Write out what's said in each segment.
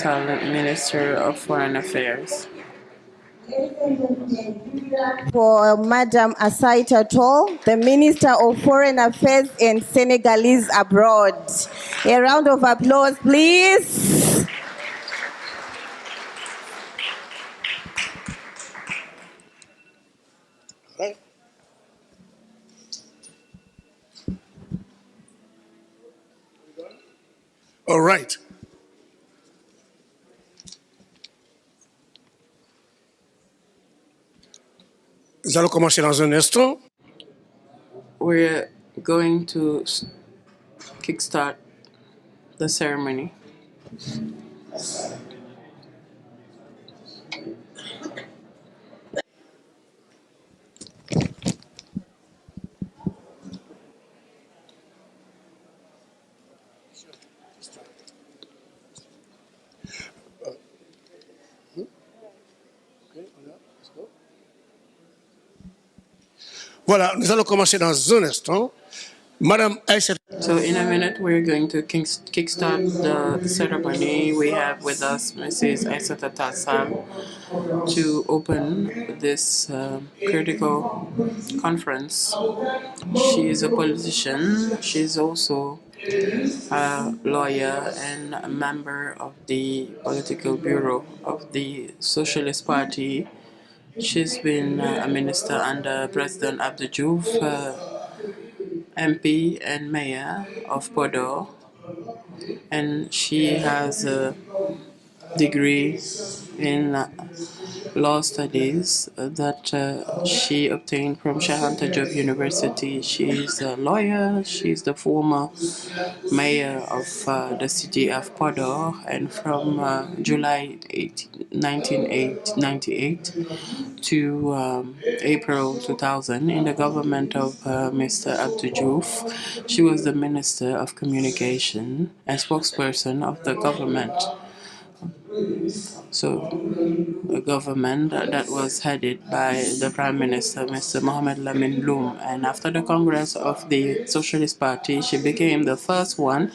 Sall, Minister of Foreign Affairs. For Madam Aïssata, the Minister of Foreign Affairs and Senegalese abroad. A round of applause, please. All right. Nous allons commencer dans un instant. We're going to kickstart the ceremony. Voilà, nous allons commencer dans un instant. Madame Aïssata. So in a minute, we're going to kickstart the ceremony. We have with us Mrs. Aïssata Sall to open this critical conference. She is a politician. She's also a lawyer and a member of the political bureau of the Socialist Party. She's been a minister under President Abdou Diouf, MP and mayor of Podor, and she has a degree in law studies that she obtained from Cheikh Anta Diop University. She's a lawyer. She's the former mayor of the city of Podor, and from July 1998 to April 2000 in the government of Mr. Abdou Diouf, she was the Minister of Communication and spokesperson of the government. So, a government that was headed by the Prime Minister, Mr. Mohamed Lamine Loum. And after the Congress of the Socialist Party, she became the first one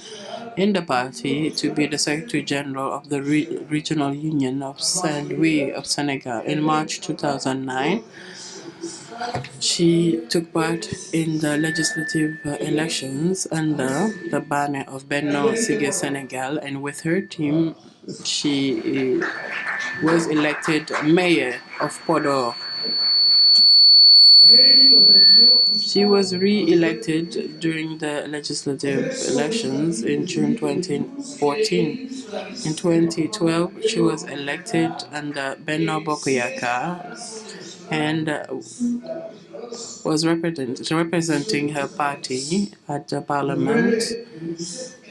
in the party to be the Secretary General of the Regional Union of Saint-Louis of Senegal. In March 2009, she took part in the legislative elections under the banner of Benno Siggé Senegal, and with her team, she was elected mayor of Podor. She was re-elected during the legislative elections in June 2014. In 2012, she was elected under Benno Bokk and was representing her party at the parliament,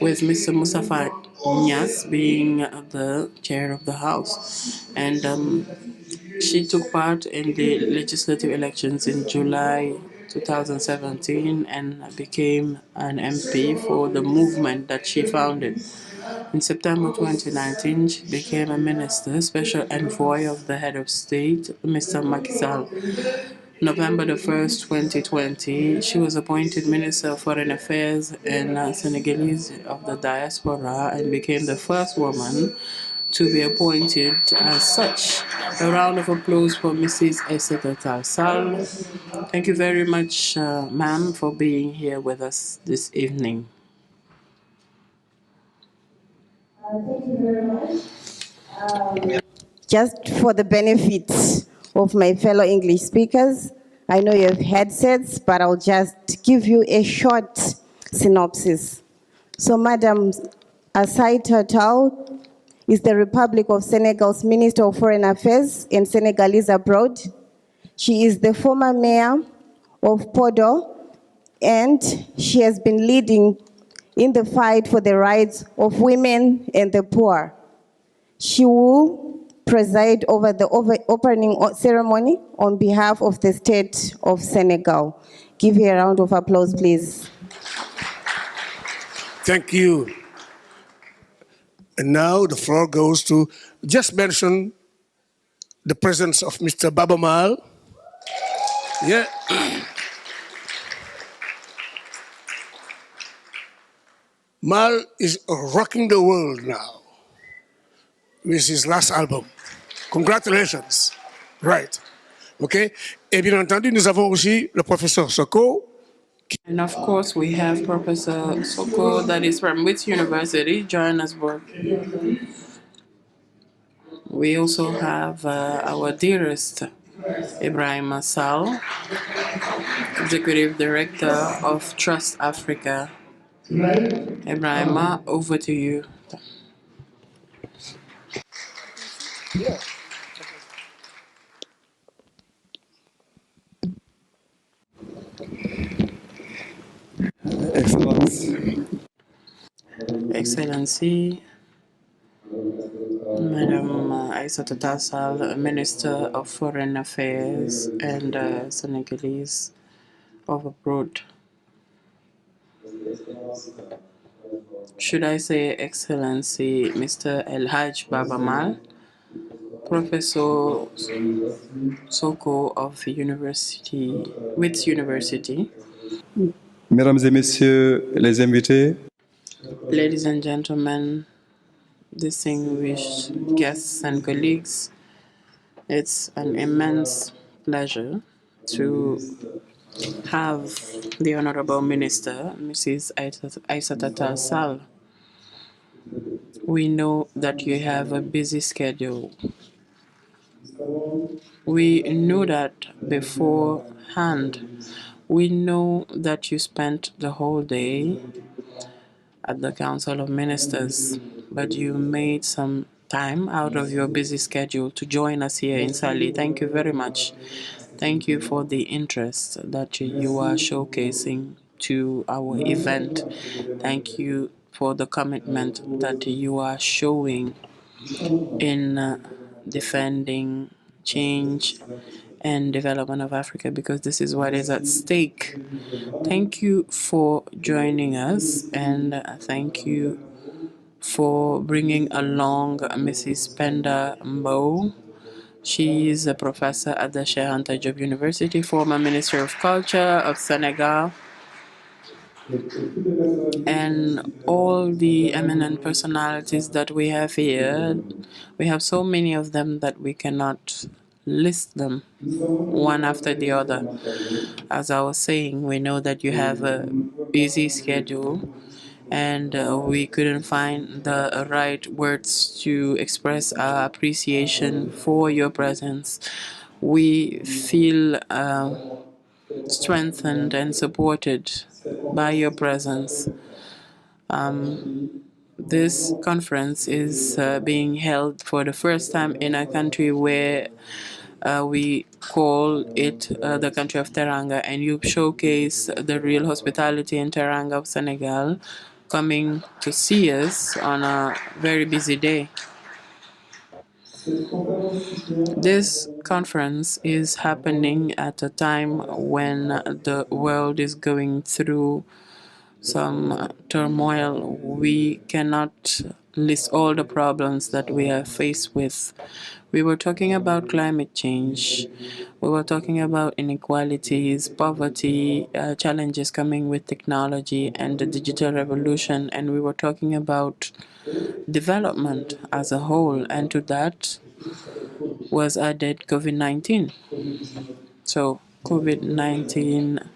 with Mr. Moustapha Niasse being the chair of the house. And she took part in the legislative elections in July 2017 and became an MP for the movement that she founded. In September 2019, she became a minister, special envoy of the head of state, Mr. Macky Sall. November the 1st, 2020, she was appointed Minister of Foreign Affairs and Senegalese of the diaspora and became the first woman to be appointed as such. A round of applause for Mrs. Aïssata Sall. Thank you very much, ma'am, for being here with us this evening. Thank you very much. Just for the benefit of my fellow English speakers, I know you have headsets, but I'll just give you a short synopsis. So Madam Aïssata is the Republic of Senegal's Minister of Foreign Affairs and Senegalese abroad. She is the former mayor of Podor, and she has been leading in the fight for the rights of women and the poor. She will preside over the opening ceremony on behalf of the state of Senegal. Give her a round of applause, please. Thank you. And now the floor goes to, just mention the presence of Mr. Baaba Maal. Yeah. Maal is rocking the world now. with his last album. Congratulations. Right. OK? Et bien entendu, nous avons aussi le professeur Soko. And of course, we have Professor Soko, that is from which university, Johannesburg. We also have our dearest Ebrima Sall, Executive Director of TrustAfrica. Ebrima, over to you. Excellence. Excellency, Madam Aïssata Sall, Minister of Foreign Affairs and Senegalese of abroad. Should I say Excellency Mr. El Haj Baaba Maal, Professor Soko of Wits University. Mesdames et messieurs les invités, Ladies and gentlemen, distinguished guests and colleagues, it's an immense pleasure to have the Honorable Minister, Mrs. Aïssata Sall. We know that you have a busy schedule. We knew that beforehand. We know that you spent the whole day at the Council of Ministers, but you made some time out of your busy schedule to join us here in Saly. Thank you very much. Thank you for the interest that you are showcasing to our event. Thank you for the commitment that you are showing in defending change and development of Africa, because this is what is at stake. Thank you for joining us, and thank you for bringing along Mrs. Penda Mbow. She is a professor at the Cheikh Anta Diop University, former Minister of Culture of Senegal, and all the eminent personalities that we have here. We have so many of them that we cannot list them one after the other. As I was saying, we know that you have a busy schedule, and we couldn't find the right words to express our appreciation for your presence. We feel strengthened and supported by your presence. This conference is being held for the first time in a country where we call it the country of Teranga, and you showcase the real hospitality in Teranga of Senegal, coming to see us on a very busy day. This conference is happening at a time when the world is going through some turmoil. We cannot list all the problems that we are faced with. We were talking about climate change. We were talking about inequalities, poverty, challenges coming with technology and the digital revolution. And we were talking about development as a whole. And to that was added COVID-19. So COVID-19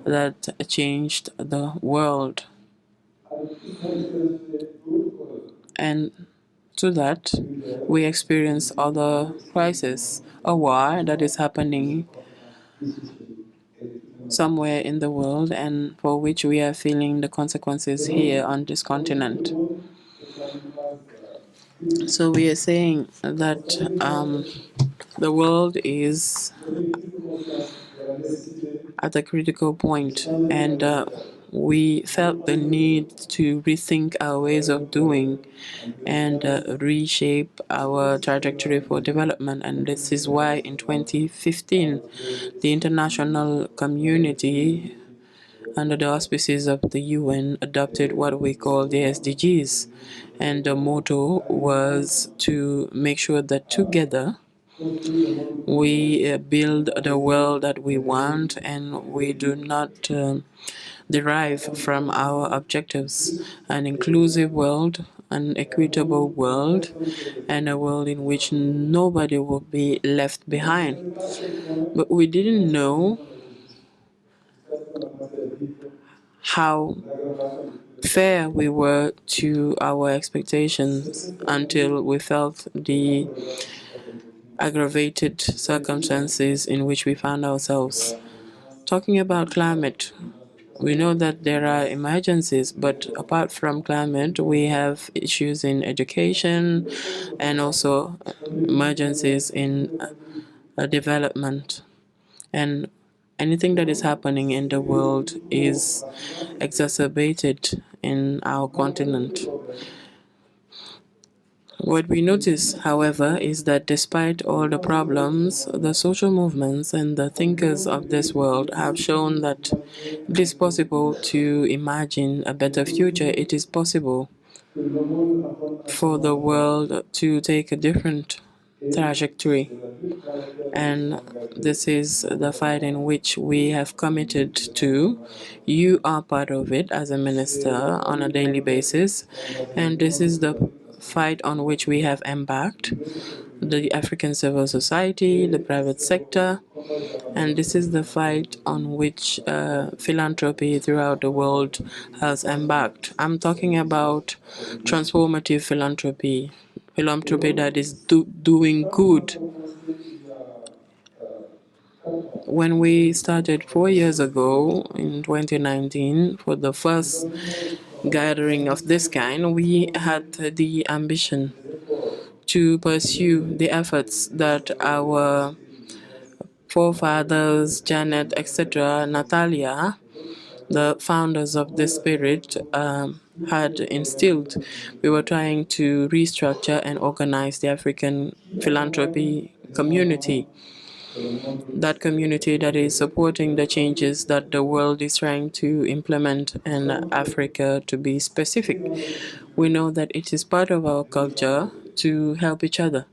that changed the world. And to that, we experience other crises, a war that is happening somewhere in the world and for which we are feeling the consequences here on this continent. So we are saying that the world is at a critical point, and we felt the need to rethink our ways of doing and reshape our trajectory for development. And this is why in 2015, the international community, under the auspices of the UN, adopted what we call the SDGs. And the motto was to make sure that together we build the world that we want, and we do not derive from our objectives an inclusive world, an equitable world, and a world in which nobody will be left behind. But we didn't know how fair we were to our expectations until we felt the aggravated circumstances in which we found ourselves. Talking about climate, we know that there are emergencies, but apart from climate, we have issues in education and also emergencies in development. And anything that is happening in the world is exacerbated in our continent. What we notice, however, is that despite all the problems, the social movements and the thinkers of this world have shown that it is possible to imagine a better future. It is possible for the world to take a different trajectory. And this is the fight in which we have committed to. You are part of it as a minister on a daily basis. And this is the fight on which we have embarked, the African civil society, the private sector, and this is the fight on which philanthropy throughout the world has embarked. I'm talking about transformative philanthropy, philanthropy that is doing good. When we started 4 years ago in 2019 for the first gathering of this kind, we had the ambition to pursue the efforts that our forefathers, Janet, etc., Natalia, the founders of the spirit, had instilled. We were trying to restructure and organize the African philanthropy community, that community that is supporting the changes that the world is trying to implement in Africa. To be specific, we know that it is part of our culture to help each other.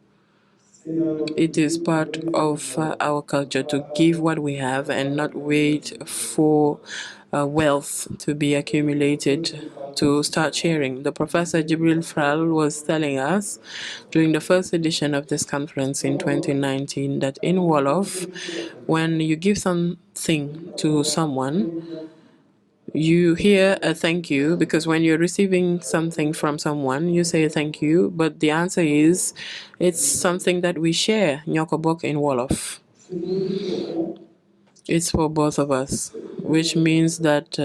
It is part of our culture to give what we have and not wait for wealth to be accumulated to start sharing. The Professor Jibril Fral was telling us during the first edition of this conference in 2019 that in Wolof, when you give something to someone, you hear a thank you, because when you're receiving something from someone, you say thank you, but the answer is it's something that we share, Nyokobok in Wolof. It's for both of us, which means that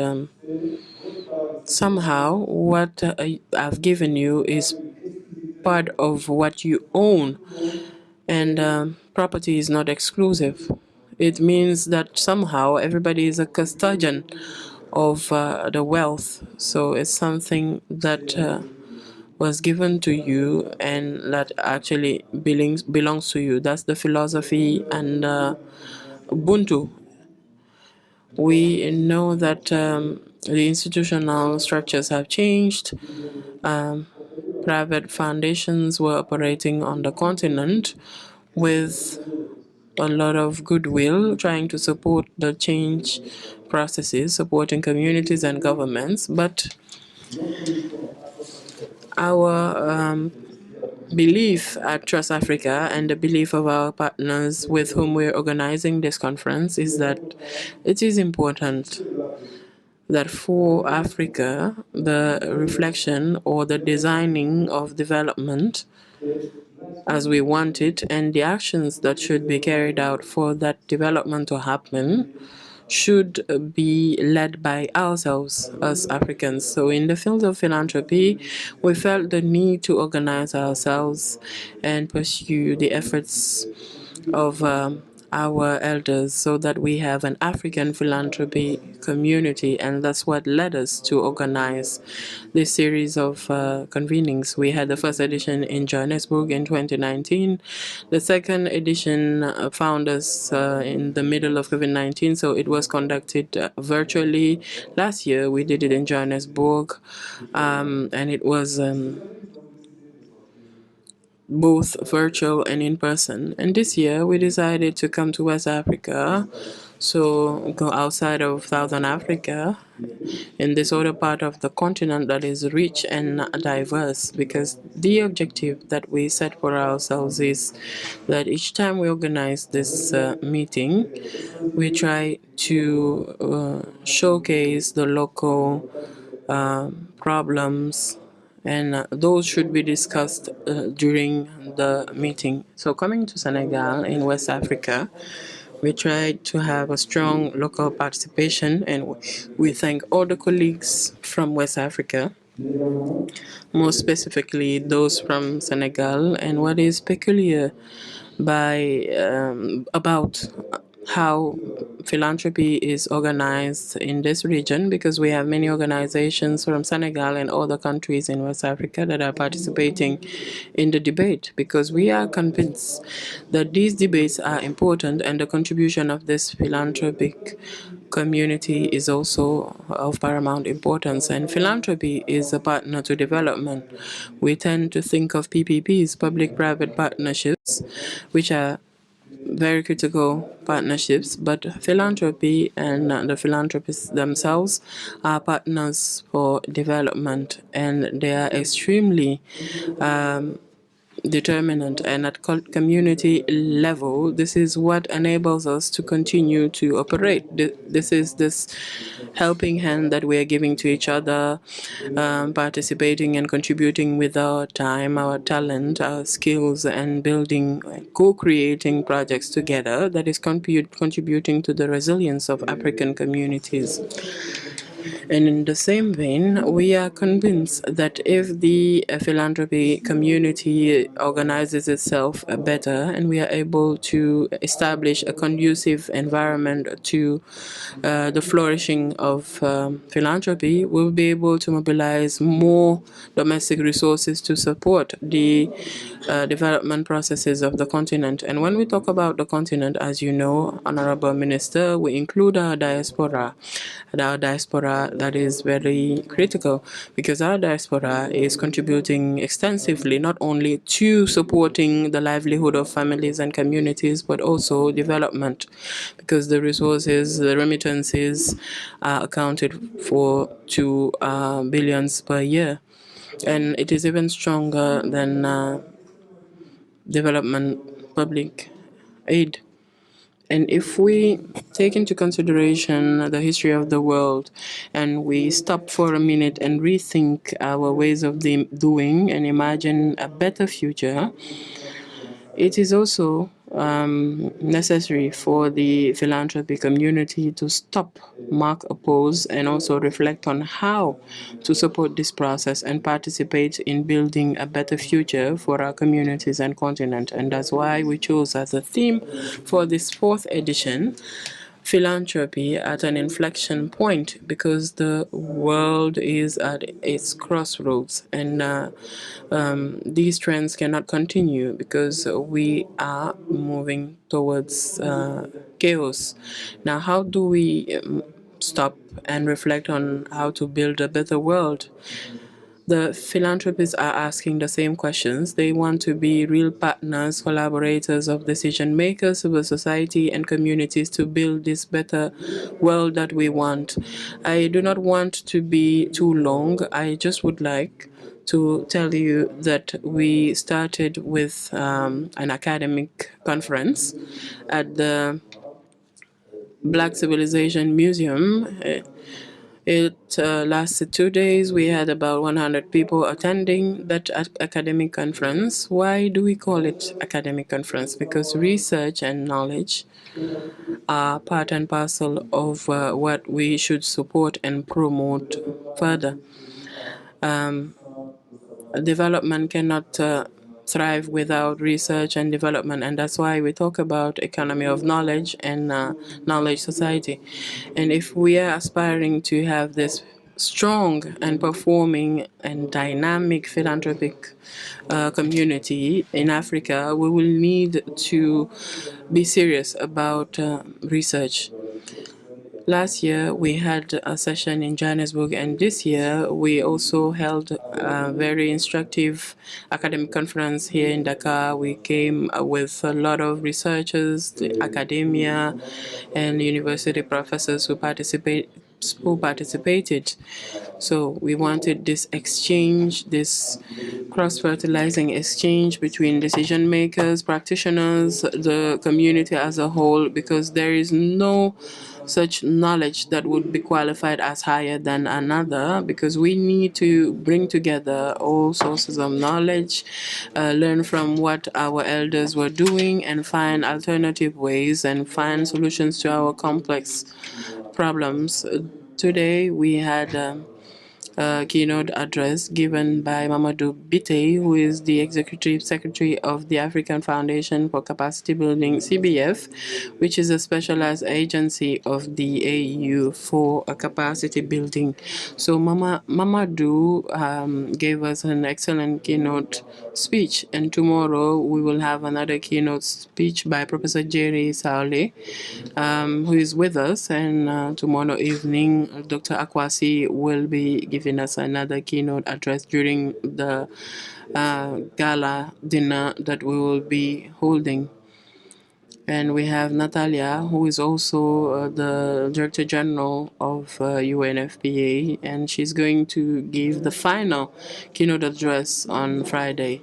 somehow what I've given you is part of what you own, and property is not exclusive. It means that somehow everybody is a custodian of the wealth. So it's something that was given to you and that actually belongs to you. That's the philosophy and Ubuntu. We know that the institutional structures have changed. Private foundations were operating on the continent with a lot of goodwill, trying to support the change processes, supporting communities and governments. But our belief at Trust Africa and the belief of our partners with whom we're organizing this conference is that it is important that for Africa, the reflection or the designing of development as we want it and the actions that should be carried out for that development to happen should be led by ourselves as Africans. So in the field of philanthropy, we felt the need to organize ourselves and pursue the efforts of our elders so that we have an African philanthropy community, and that's what led us to organize this series of convenings. We had the first edition in Johannesburg in 2019. The second edition found us in the middle of COVID-19, so it was conducted virtually. Last year we did it in Johannesburg, and it was both virtual and in person. And this year we decided to come to West Africa, so go outside of Southern Africa in this other part of the continent that is rich and diverse, because the objective that we set for ourselves is that each time we organize this meeting, we try to showcase the local problems, and those should be discussed during the meeting. So coming to Senegal in West Africa, we tried to have a strong local participation, and we thank all the colleagues from West Africa, more specifically those from Senegal. And what is peculiar about how philanthropy is organized in this region, because we have many organizations from Senegal and other countries in West Africa that are participating in the debate, because we are convinced that these debates are important, and the contribution of this philanthropic community is also of paramount importance. And philanthropy is a partner to development. We tend to think of PPPs, public-private partnerships, which are very critical partnerships, but philanthropy and the philanthropists themselves are partners for development, and they are extremely determinant. And at community level, this is what enables us to continue to operate. This is this helping hand that we are giving to each other, participating and contributing with our time, our talent, our skills, and building, co-creating projects together that is contributing to the resilience of African communities. And in the same vein, we are convinced that if the philanthropy community organizes itself better, and we are able to establish a conducive environment to the flourishing of philanthropy, we'll be able to mobilize more domestic resources to support the development processes of the continent. And when we talk about the continent, as you know, Honorable Minister, we include our diaspora. And our diaspora, that is very critical, because our diaspora is contributing extensively not only to supporting the livelihood of families and communities, but also development, because the resources, the remittances are accounted for to billions per year. And it is even stronger than development public aid. And if we take into consideration the history of the world, and we stop for a minute and rethink our ways of doing and imagine a better future, it is also necessary for the philanthropy community to stop, mark a pause, and also reflect on how to support this process and participate in building a better future for our communities and continent. And that's why we chose as a theme for this fourth edition philanthropy at an inflection point, because the world is at its crossroads, and these trends cannot continue because we are moving towards chaos. Now, how do we stop and reflect on how to build a better world? The philanthropists are asking the same questions. They want to be real partners, collaborators of decision makers, civil society, and communities to build this better world that we want. I do not want to be too long. I just would like to tell you that we started with an academic conference at the Black Civilization Museum. It lasted 2 days. We had about 100 people attending that academic conference. Why do we call it academic conference? Because research and knowledge are part and parcel of what we should support and promote further. Development cannot thrive without research and development, and that's why we talk about economy of knowledge and knowledge society. And if we are aspiring to have this strong and performing and dynamic philanthropic community in Africa, we will need to be serious about research. Last year, we had a session in Johannesburg, and this year, we also held a very instructive academic conference here in Dakar. We came with a lot of researchers, the academia, and university professors who participated. So we wanted this exchange, this cross-fertilizing exchange between decision makers, practitioners, the community as a whole, because there is no such knowledge that would be qualified as higher than another, because we need to bring together all sources of knowledge, learn from what our elders were doing, and find alternative ways and find solutions to our complex problems. Today we had keynote address given by Mamadou Bitey, who is the Executive Secretary of the African Foundation for Capacity Building, CBF, which is a specialized agency of the AU for capacity building. So Mamadou gave us an excellent keynote speech, and tomorrow we will have another keynote speech by Professor Jerry Sall, who is with us, and tomorrow evening, Dr. Akwasi will be giving us another keynote address during the gala dinner that we will be holding. And we have Natalia, who is also the Director General of UNFPA, and she's going to give the final keynote address on Friday.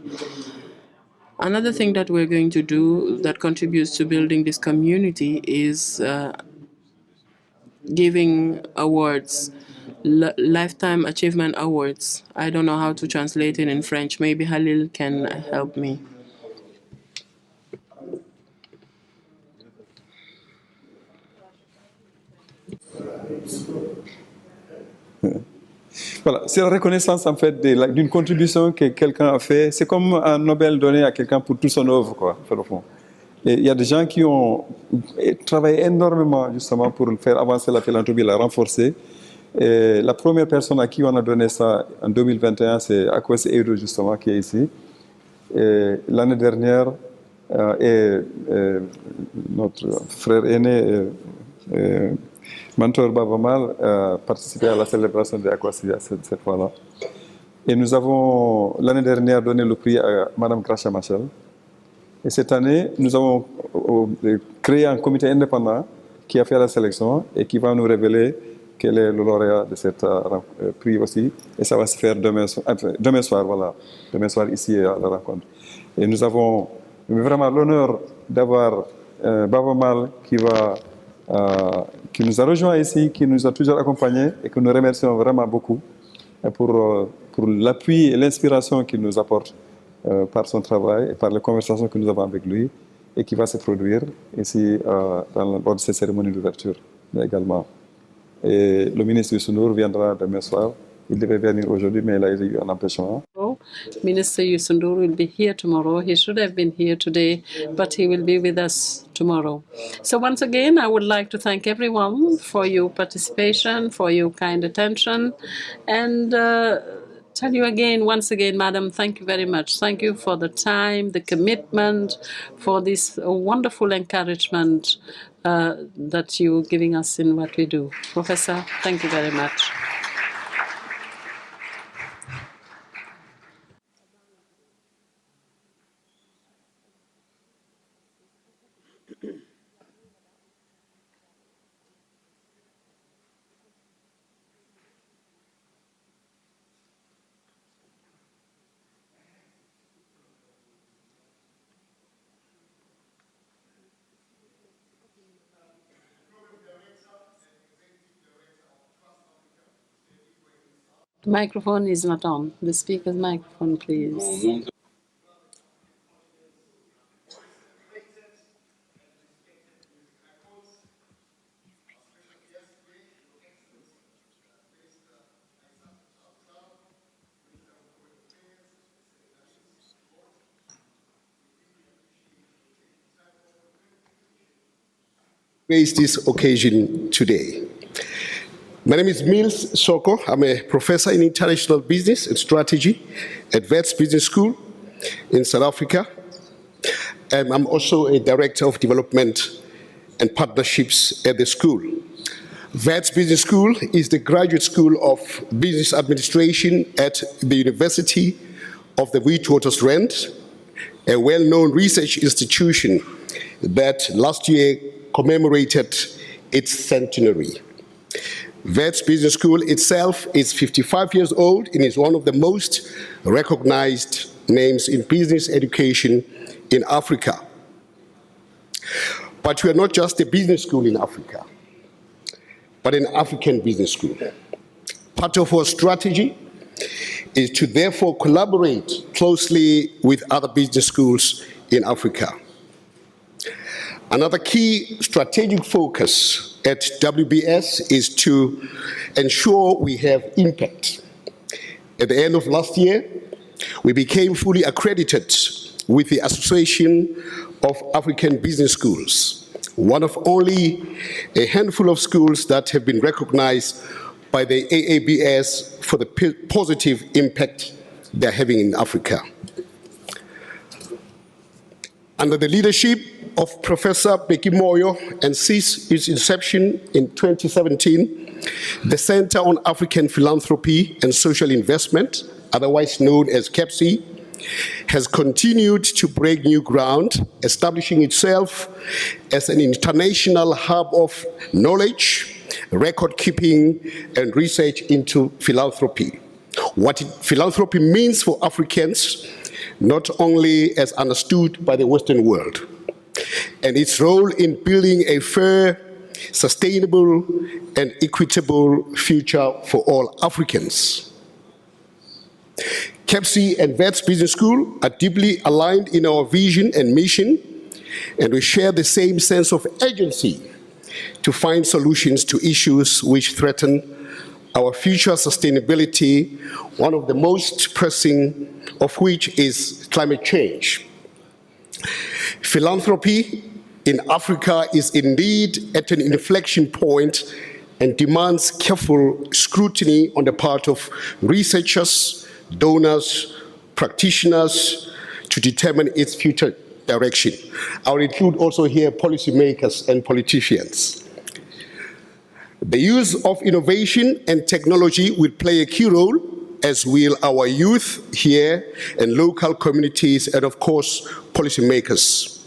Another thing that we're going to do that contributes to building this community is giving awards, lifetime achievement awards. I don't know how to translate it in French. Maybe Halil can help me. Voilà, c'est la reconnaissance en fait d'une contribution que quelqu'un a fait. C'est comme un Nobel donné à quelqu'un pour toute son œuvre, quoi, au fond. Et il y a des gens qui ont travaillé énormément justement pour faire avancer la philanthropie, la renforcer. Et la première personne à qui on a donné ça en 2021, c'est Akwasi Edo justement qui est ici. L'année dernière, notre frère aîné, mentor Baaba Maal, a participé à la célébration de Akwasi cette fois-là. Et nous avons l'année dernière donné le prix à Madame Gracia Machel. Et cette année, nous avons créé un comité indépendant qui a fait la sélection et qui va nous révéler quel est le lauréat de cette prix aussi. Et ça va se faire demain soir, voilà. Demain soir ici à la rencontre. Et nous avons vraiment l'honneur d'avoir Baaba Maal qui nous a rejoints ici, qui nous a toujours accompagnés et que nous remercions vraiment beaucoup pour l'appui et l'inspiration qu'il nous apporte par son travail et par les conversations que nous avons avec lui et qui va se produire ici lors de cette cérémonie d'ouverture également. Et le ministre Youssou Ndour viendra demain soir. Il devait venir aujourd'hui, mais il a eu un empêchement. Minister Youssou Ndour will be here tomorrow. He should have been here today, but he will be with us tomorrow. So once again, I would like to thank everyone for your participation, for your kind attention, and tell you again, once again, Madam, thank you very much. Thank you for the time, the commitment, for this wonderful encouragement that you're giving us in what we do. Professor, thank you very much. The microphone is not on. The speaker's microphone, please. Grace this occasion today. My name is Soko. I'm a professor in international business and strategy at Wits Business School in South Africa. I'm also a director of development and partnerships at the school. Wits Business School is the graduate school of business administration at the University of the Witwatersrand, a well-known research institution that last year commemorated its centenary. Wits Business School itself is 55 years old and is one of the most recognized names in business education in Africa. But we are not just a business school in Africa, but an African business school. Part of our strategy is to therefore collaborate closely with other business schools in Africa. Another key strategic focus at WBS is to ensure we have impact. At the end of last year, we became fully accredited with the Association of African Business Schools, one of only a handful of schools that have been recognized by the AABS for the positive impact they're having in Africa. Under the leadership of Professor Beki Moyo and since its inception in 2017, the Center on African Philanthropy and Social Investment, otherwise known as CAPSI, has continued to break new ground, establishing itself as an international hub of knowledge, record-keeping, and research into philanthropy. What philanthropy means for Africans, not only as understood by the Western world, and its role in building a fair, sustainable, and equitable future for all Africans. CAPSI and Wits Business School are deeply aligned in our vision and mission, and we share the same sense of urgency to find solutions to issues which threaten our future sustainability, one of the most pressing of which is climate change. Philanthropy in Africa is indeed at an inflection point and demands careful scrutiny on the part of researchers, donors, practitioners to determine its future direction. I will include also here policymakers and politicians. The use of innovation and technology will play a key role, as will our youth here and local communities and of course policymakers.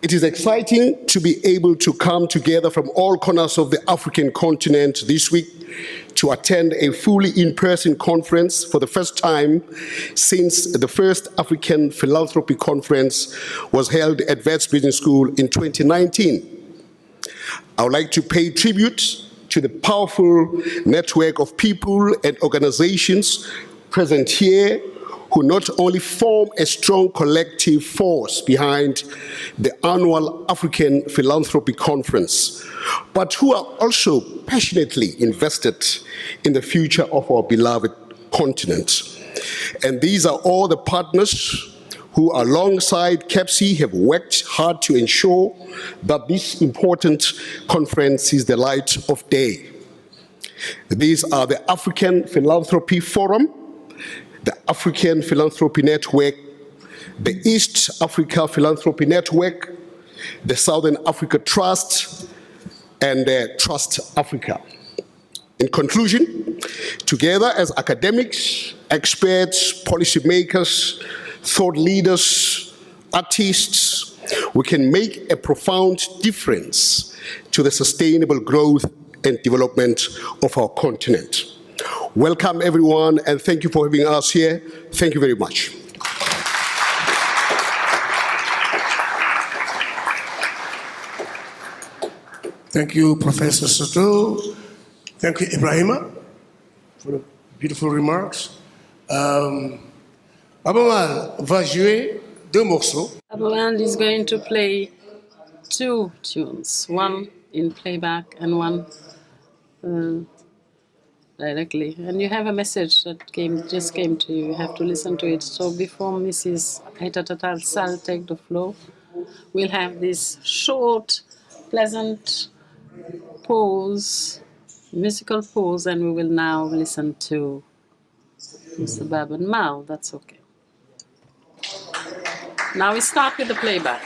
It is exciting to be able to come together from all corners of the African continent this week to attend a fully in-person conference for the first time since the first African Philanthropy Conference was held at Wits Business School in 2019. I would like to pay tribute to the powerful network of people and organizations present here who not only form a strong collective force behind the annual African Philanthropy Conference, but who are also passionately invested in the future of our beloved continent. And these are all the partners who alongside CAPSI have worked hard to ensure that this important conference sees the light of day. These are the African Philanthropy Forum, the African Philanthropy Network, the East Africa Philanthropy Network, the Southern Africa Trust, and TrustAfrica. In conclusion, together as academics, experts, policymakers, thought leaders, artists, we can make a profound difference to the sustainable growth and development of our continent. Welcome everyone, and thank you for having us here. Thank you very much. Thank you, Professor Soto. Thank you, Ebrima, for the beautiful remarks. Baaba Maal va jouer deux morceaux. Baaba Maal is going to play two tunes, one in playback and one directly. And you have a message that just came to you. You have to listen to it. So before Mrs. Aïssata Sall take the floor, we'll have this short, pleasant pause, musical pause, and we will now listen to Mr. Baaba Maal. That's okay. Now we start with the playback.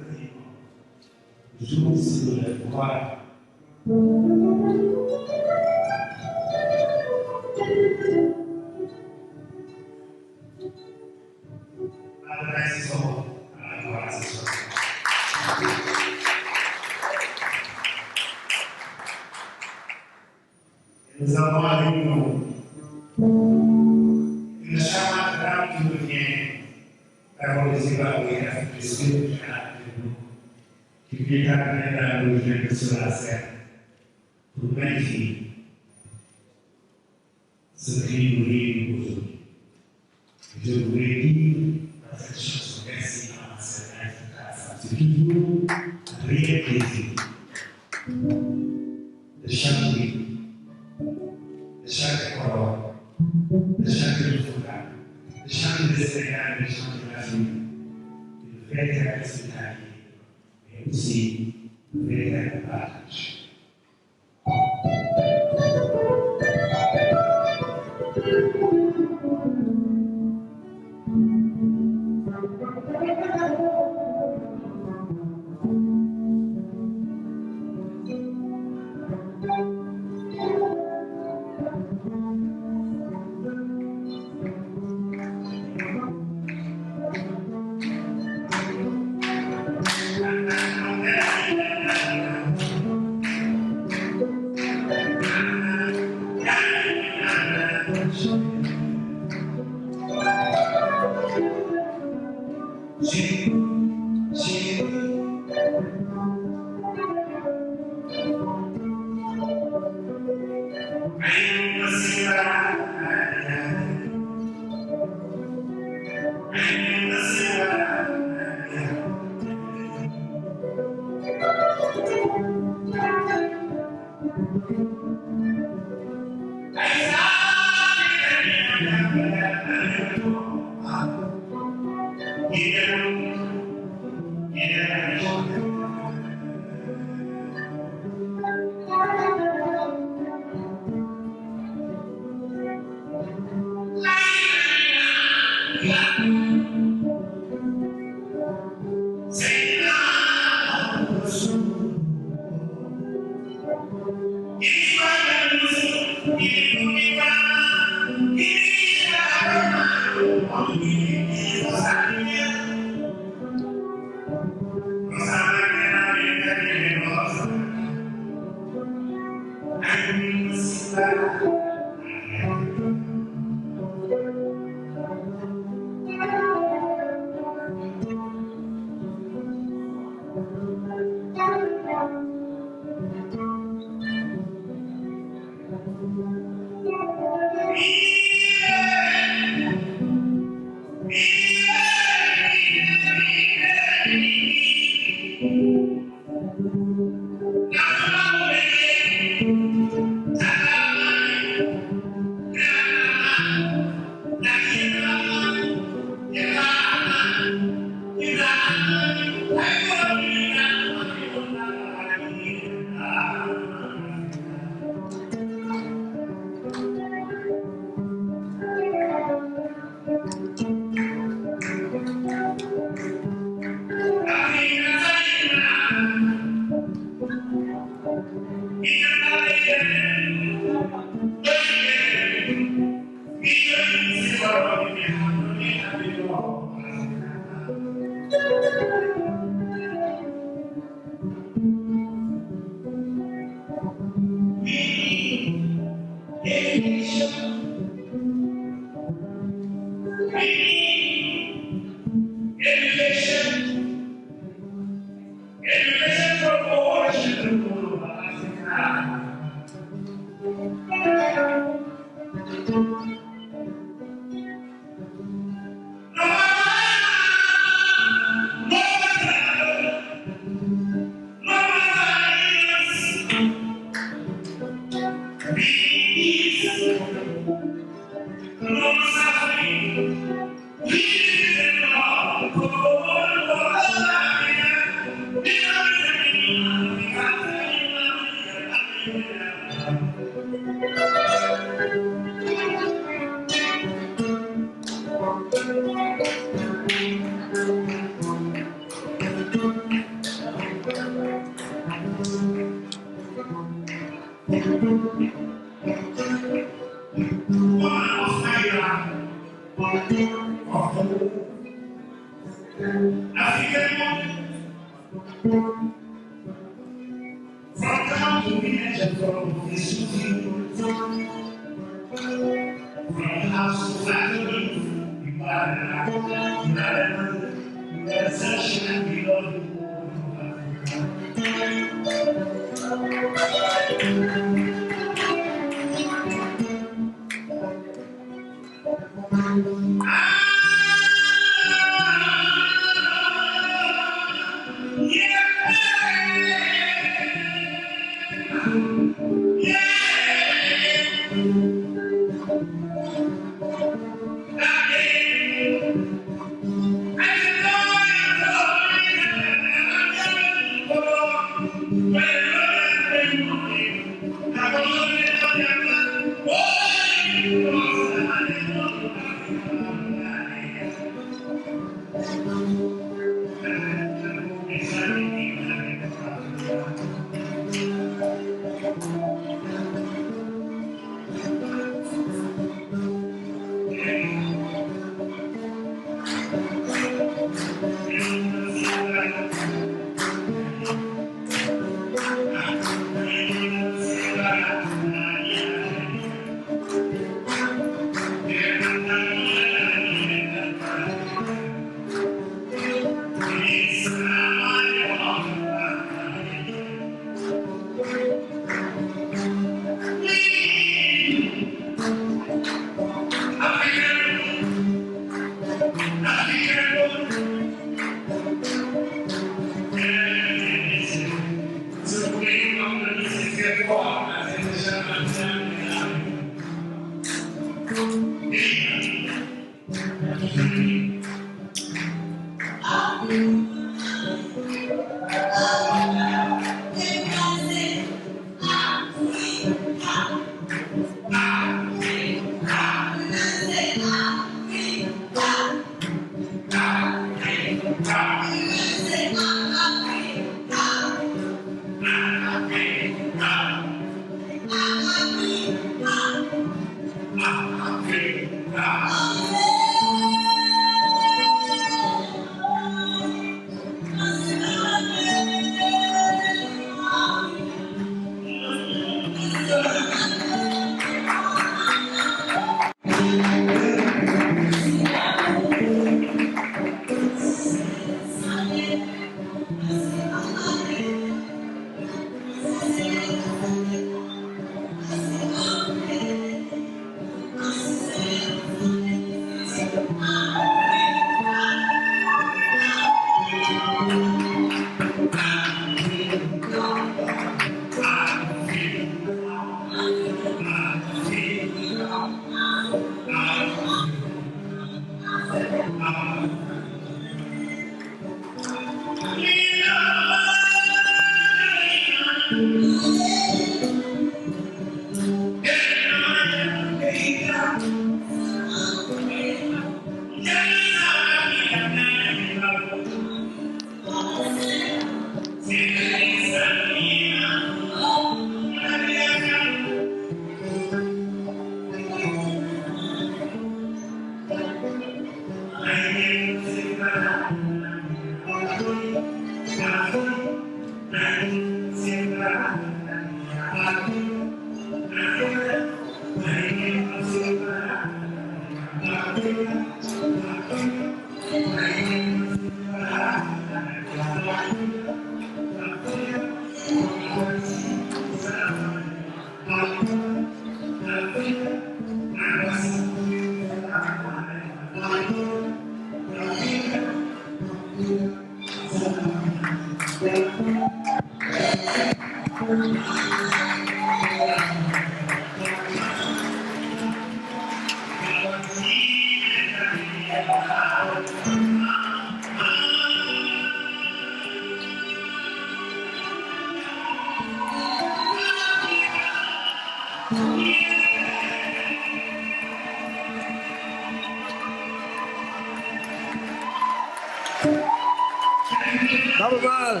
Baaba Maal.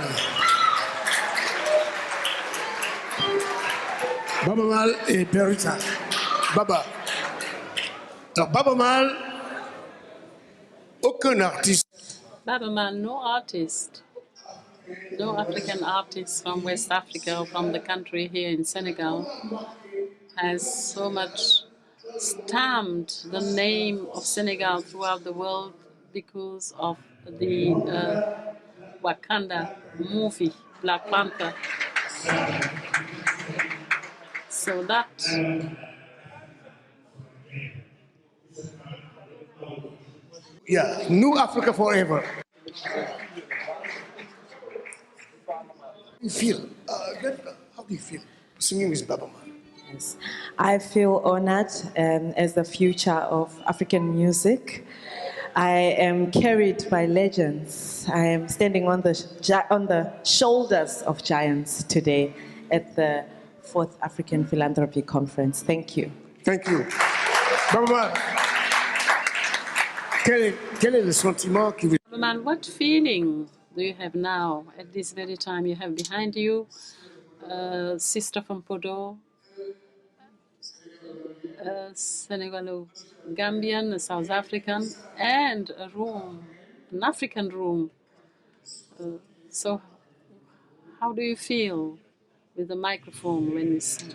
Baaba Maal et Perita. Baba. Alors, Baaba Maal, aucun artiste. Baaba Maal, no artist, no African artist from West Africa or from the country here in Senegal has so much stamped the name of Senegal throughout the world because of the Wakanda movie, Black Panther. So that Yeah, New Africa Forever. How do you feel? How do you feel singing with Baaba Maal? Yes. I feel honored as the future of African music. I am carried by legends. I am standing on the shoulders of giants today at the 4th African Philanthropy Conference. Thank you. Thank you. Baaba Maal, quel est le sentiment qui vous... Baaba Maal, what feeling do you have now at this very time? You have behind you a sister from Podo, a Senegalo-Gambian, a South African, and a room, an African room. So how do you feel with the microphone when you sing?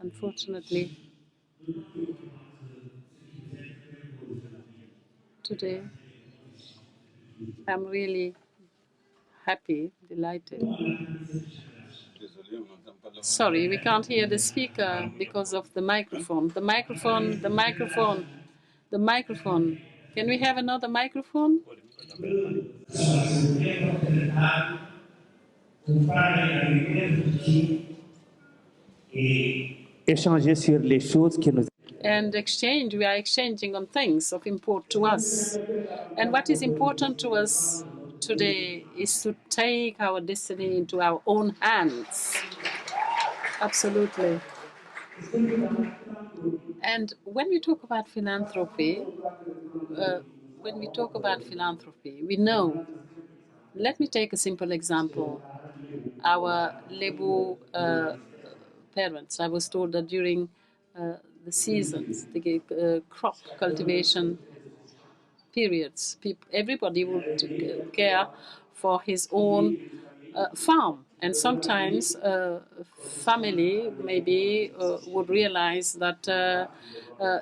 Unfortunately, today I'm really happy, delighted. Sorry, we can't hear the speaker because of the microphone. The microphone, the microphone, the microphone. Can we have another microphone? et échanger sur les choses qui nous and exchange. We are exchanging on things of import to us. And what is important to us today is to take our destiny into our own hands. Absolutely. And when we talk about philanthropy, we know. Let me take a simple example. Our Lebu parents, I was told that during the seasons, the crop cultivation periods, everybody would care for his own farm. And sometimes family maybe would realize that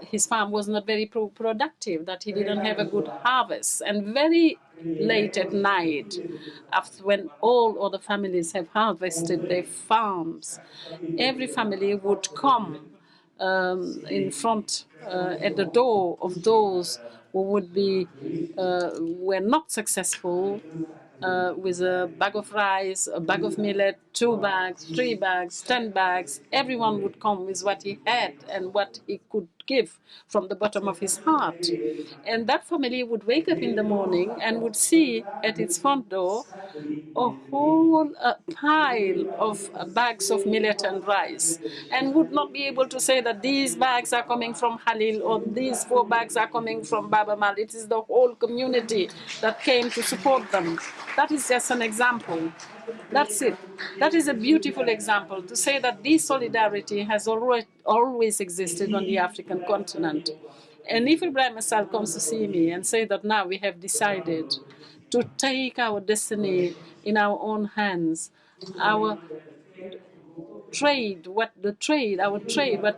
his farm was not very productive, that he didn't have a good harvest. And very late at night, after when all other families have harvested their farms, every family would come in front at the door of those who would be were not successful with a bag of rice, a bag of millet, 2 bags, 3 bags, 10 bags. Everyone would come with what he had and what he could give from the bottom of his heart. And that family would wake up in the morning and would see at its front door a whole pile of bags of millet and rice, and would not be able to say that these bags are coming from Halil or these 4 bags are coming from Baaba Maal. It is the whole community that came to support them. That is just an example. That's it. That is a beautiful example to say that this solidarity has always existed on the African continent. And if Ebrima Sall comes to see me and say that now we have decided to take our destiny in our own hands, our trade, what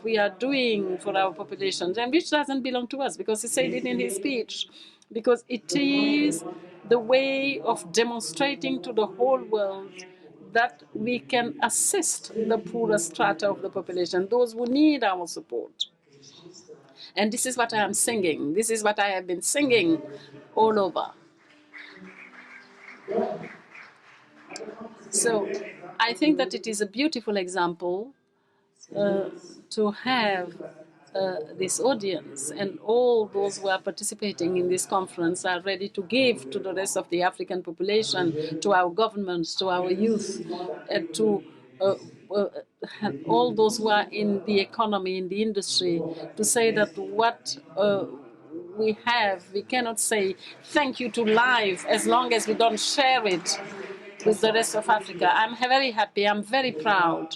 we are doing for our populations, and which doesn't belong to us, because he said it in his speech, because it is the way of demonstrating to the whole world that we can assist the poorer strata of the population, those who need our support. And this is what I am singing. This is what I have been singing all over. So I think that it is a beautiful example to have this audience, and all those who are participating in this conference are ready to give to the rest of the African population, to our governments, to our youth, to all those who are in the economy, in the industry, to say that what we have, we cannot say thank you to life as long as we don't share it with the rest of Africa. I'm very happy, I'm very proud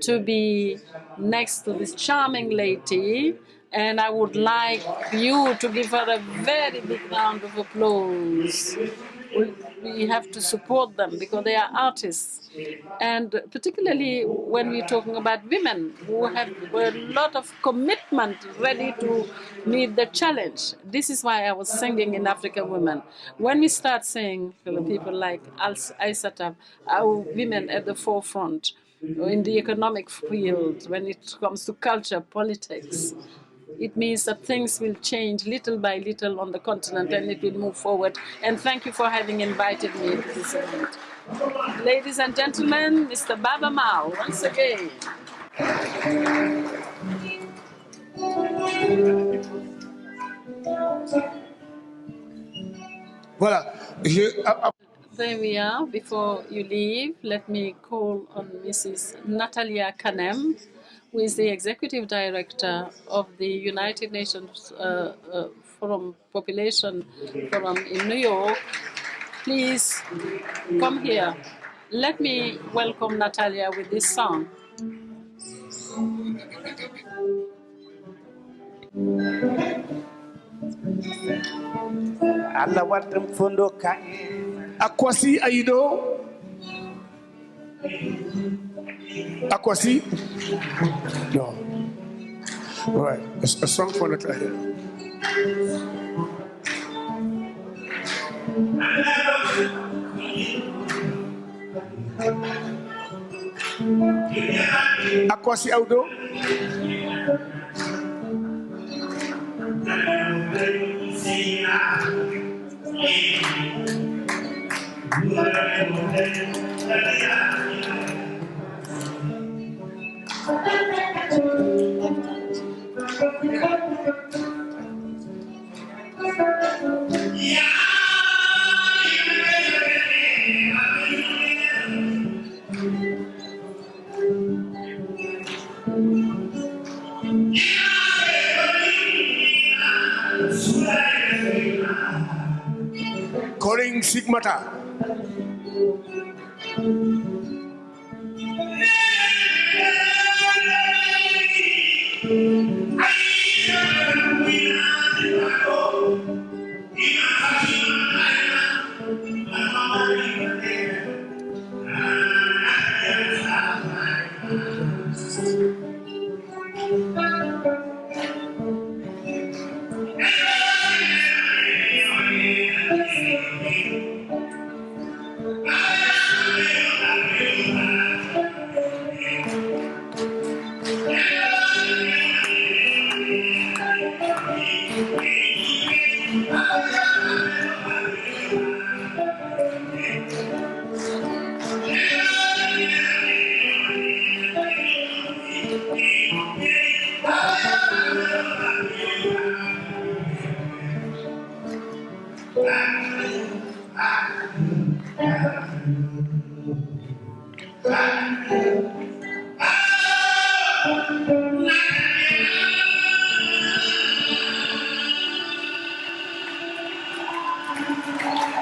to be next to this charming lady, and I would like you to give her a very big round of applause. We have to support them because they are artists. And particularly when we're talking about women who have a lot of commitment ready to meet the challenge. This is why I was singing in African Women. When we start saying people like Aïssata, our women at the forefront, in the economic field, when it comes to culture, politics, it means that things will change little by little on the continent and it will move forward. And thank you for having invited me to this event. Ladies and gentlemen, Mr. Baaba Maal, once again. Voilà. There we are. Before you leave, let me call on Mrs. Natalia Kanem, who is the Executive Director of the United Nations Population Forum in New York. Please come here. Let me welcome Natalia with this song. Akwasi Aido. Akwasi? No. All right. A song for Natalia. Akwasi Audo. Calling Sigmata.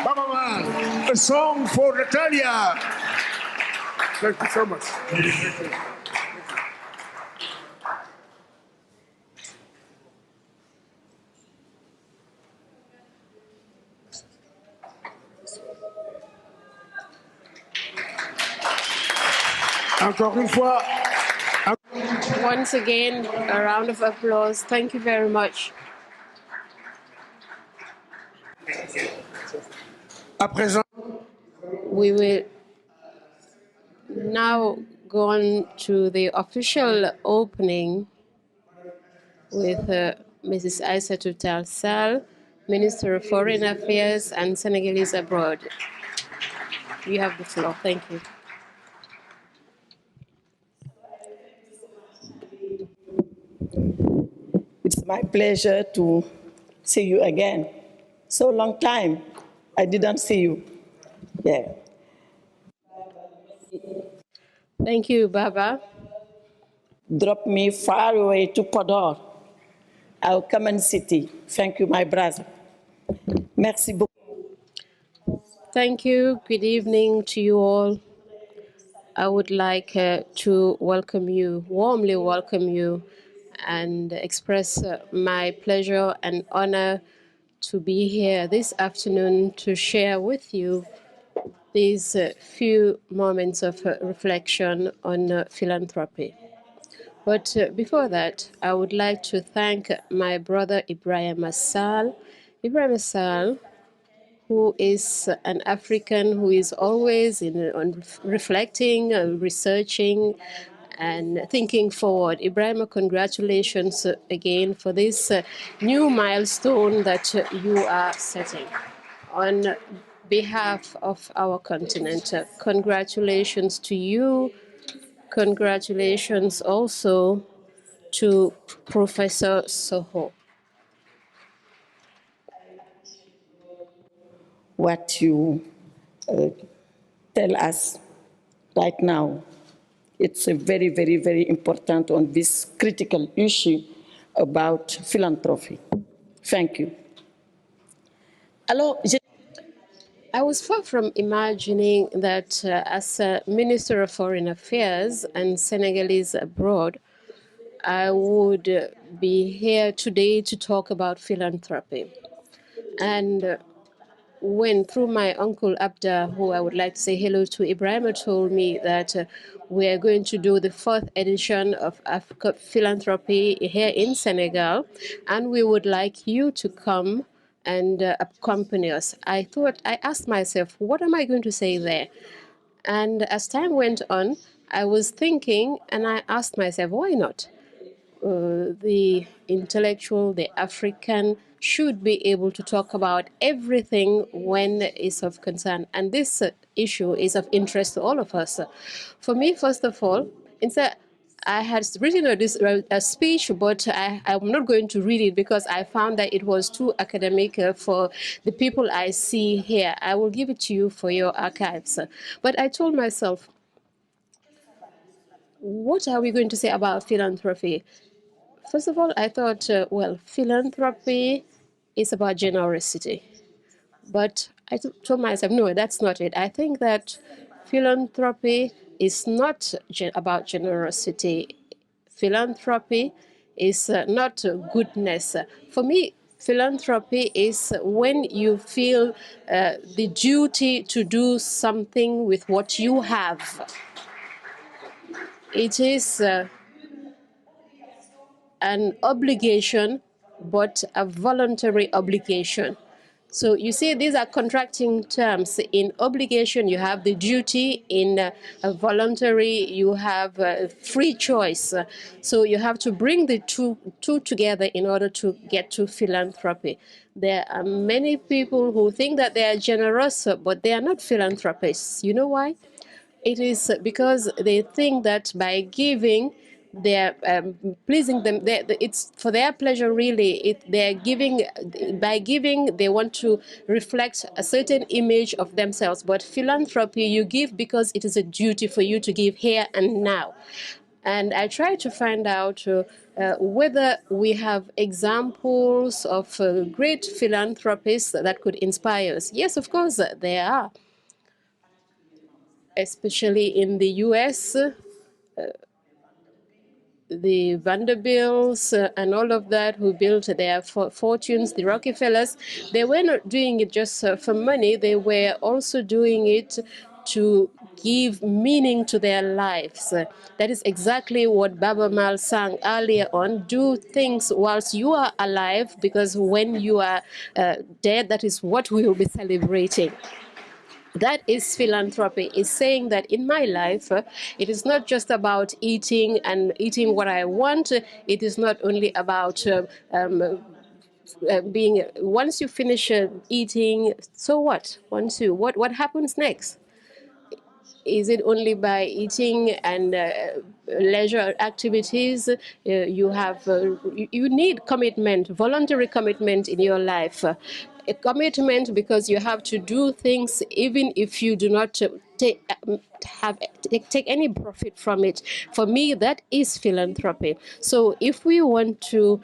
Baaba Maal, a song for Natalia. Thank you so much. Encore une fois. Once again, a round of applause. Thank you very much. À présent, we will now go on to the official opening with Mrs. Aïssata Sall, Minister of Foreign Affairs and Senegalese abroad. You have the floor. Thank you. It's my pleasure to see you again. So long time, I didn't see you. Yeah. Thank you, Baaba. Drop me far away to Podor, our common city. Thank you, my brother. Merci beaucoup. Thank you. Good evening to you all. I would like to welcome you, warmly welcome you, and express my pleasure and honor to be here this afternoon to share with you these few moments of reflection on philanthropy. But before that, I would like to thank my brother Ebrima Sall. Ebrima Sall, who is an African who is always on reflecting, researching, and thinking forward. Ebrima, congratulations again for this new milestone that you are setting. On behalf of our continent, congratulations to you. Congratulations also to Professor Soko. What you tell us right now, it's a very, very, very important on this critical issue about philanthropy. Thank you. I was far from imagining that as a Minister of Foreign Affairs and Senegalese abroad, I would be here today to talk about philanthropy. And when, through my uncle Abda, who I would like to say hello to, Ebrima told me that we are going to do the 4th edition of African Philanthropy here in Senegal, and we would like you to come and accompany us. I asked myself, what am I going to say there? And as time went on, I was thinking, and I asked myself, why not? The intellectual, the African, should be able to talk about everything when it's of concern. And this issue is of interest to all of us. For me, first of all, I had written a speech, but I'm not going to read it because I found that it was too academic for the people I see here. I will give it to you for your archives. But I told myself, what are we going to say about philanthropy? First of all, I thought, well, philanthropy is about generosity. But I told myself, no, that's not it. I think that philanthropy is not about generosity. Philanthropy is not goodness. For me, philanthropy is when you feel the duty to do something with what you have. It is an obligation, but a voluntary obligation. So you see, these are contracting terms. In obligation, you have the duty. In a voluntary, you have free choice. So you have to bring the two together in order to get to philanthropy. There are many people who think that they are generous, but they are not philanthropists. You know why? It is because they think that by giving, they're pleasing them. It's for their pleasure, really. They're giving. By giving, they want to reflect a certain image of themselves. But philanthropy, you give because it is a duty for you to give here and now. And I try to find out whether we have examples of great philanthropists that could inspire us. Yes, of course, there are, especially in the US, the Vanderbilts and all of that who built their fortunes, the Rockefellers, they were not doing it just for money. They were also doing it to give meaning to their lives. That is exactly what Baaba Maal sang earlier on. Do things whilst you are alive, because when you are dead, that is what we will be celebrating. That is philanthropy, is saying that in my life, it is not just about eating and eating what I want. It is not only about being, once you finish eating, so what? What happens next? Is it only by eating and leisure activities? You need commitment, voluntary commitment in your life. A commitment because you have to do things even if you do not take any profit from it. For me, that is philanthropy. So if we want to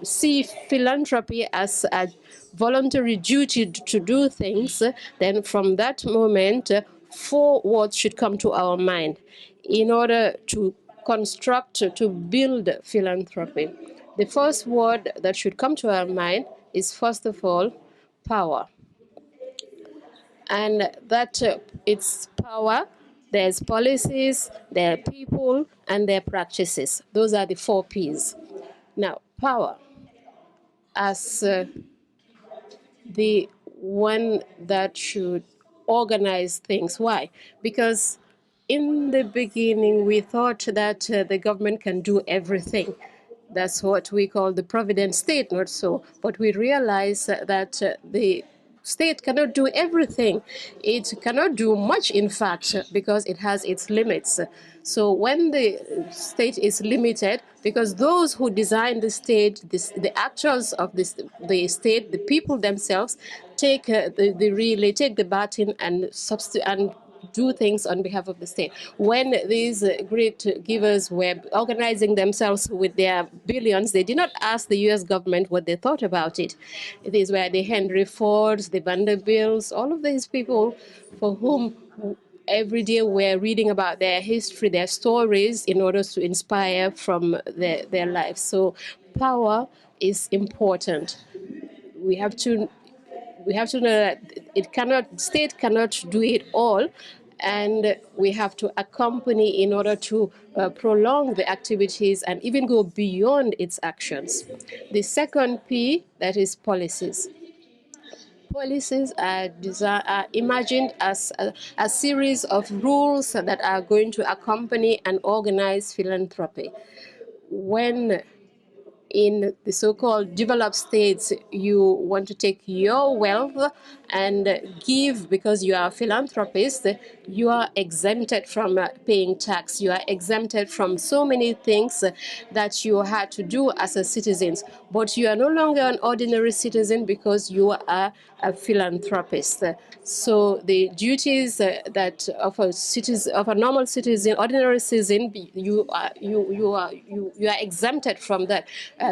see philanthropy as a voluntary duty to do things, then from that moment, four words should come to our mind in order to construct, to build philanthropy. The first word that should come to our mind is, first of all, power. And that it's power, there's policies, there are people, and there are practices. Those are the 4 Ps. Now, power as the one that should organize things. Why? Because in the beginning, we thought that the government can do everything. That's what we call the provident state, not so. But we realize that the state cannot do everything. It cannot do much, in fact, because it has its limits. So when the state is limited, because those who design the state, the actors of the state, the people themselves, take the relay, take the baton and do things on behalf of the state. When these great givers were organizing themselves with their billions, they did not ask the US government what they thought about it. These were the Henry Fords, the Vanderbilts, all of these people for whom every day we're reading about their history, their stories, in order to inspire from their lives. So power is important. We have to know that state cannot do it all, and we have to accompany in order to prolong the activities and even go beyond its actions. The second P, that is policies. Policies are imagined as a series of rules that are going to accompany and organize philanthropy. When in the so-called developed states, you want to take your wealth and give because you are a philanthropist, you are exempted from paying tax. You are exempted from so many things that you had to do as a citizen. But you are no longer an ordinary citizen because you are a philanthropist. So the duties that of a citizen, of a normal citizen, ordinary citizen, you are exempted from that.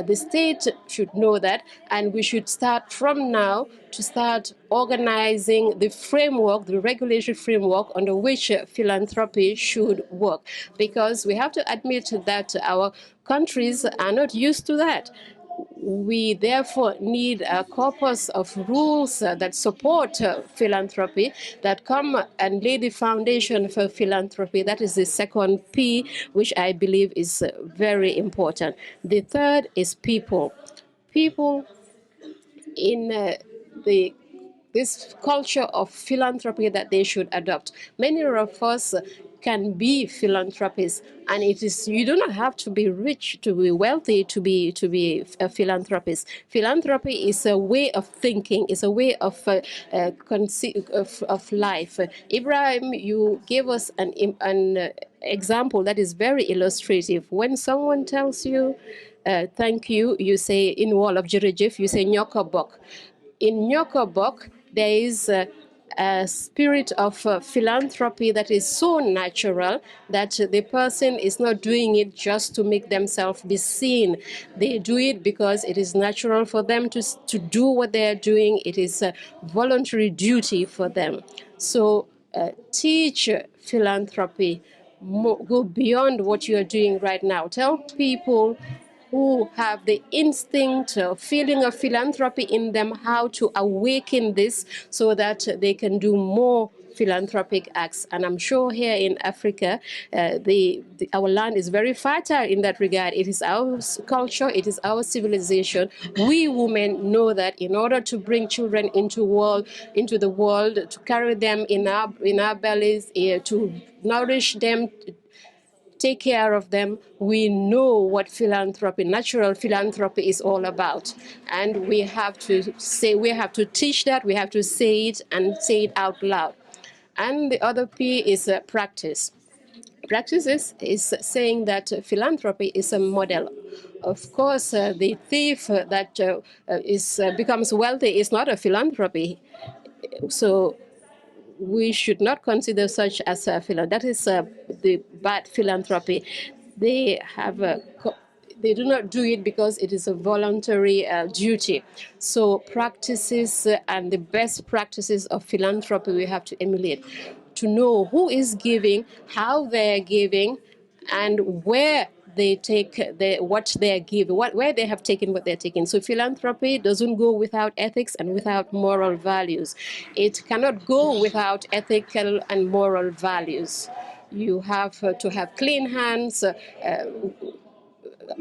The state should know that, and we should start from now to start organizing the framework, the regulatory framework under which philanthropy should work, because we have to admit that our countries are not used to that. We therefore need a corpus of rules that support philanthropy, that come and lay the foundation for philanthropy. That is the second P, which I believe is very important. The third is people. People in this culture of philanthropy that they should adopt. Many of us can be philanthropists, and it is, you do not have to be rich to be wealthy to be a philanthropist. Philanthropy is a way of thinking, is a way of life. Ibrahim, you gave us an example that is very illustrative. When someone tells you thank you, you say in wall of Jirajif, you say Nyokobok. In Nyokobok, there is a spirit of philanthropy that is so natural that the person is not doing it just to make themselves be seen. They do it because it is natural for them to do what they are doing. It is a voluntary duty for them. So teach philanthropy. Go beyond what you are doing right now. Tell people who have the instinct, feeling of philanthropy in them, how to awaken this so that they can do more philanthropic acts. And I'm sure here in Africa, our land is very fertile in that regard. It is our culture, it is our civilization. We women know that in order to bring children into the world, to carry them in our bellies, to nourish them, take care of them, we know what philanthropy, natural philanthropy is all about. And we have to teach that, we have to say it and say it out loud. And the other P is practice. Practice is saying that philanthropy is a model. Of course, the thief that becomes wealthy is not a philanthropy. So we should not consider such as a philanthropy. That is the bad philanthropy. They do not do it because it is a voluntary duty. So practices and the best practices of philanthropy we have to emulate, to know who is giving, how they're giving, and where they take what they're giving, where they have taken what they're taking. So philanthropy doesn't go without ethics and without moral values. It cannot go without ethical and moral values. You have to have clean hands,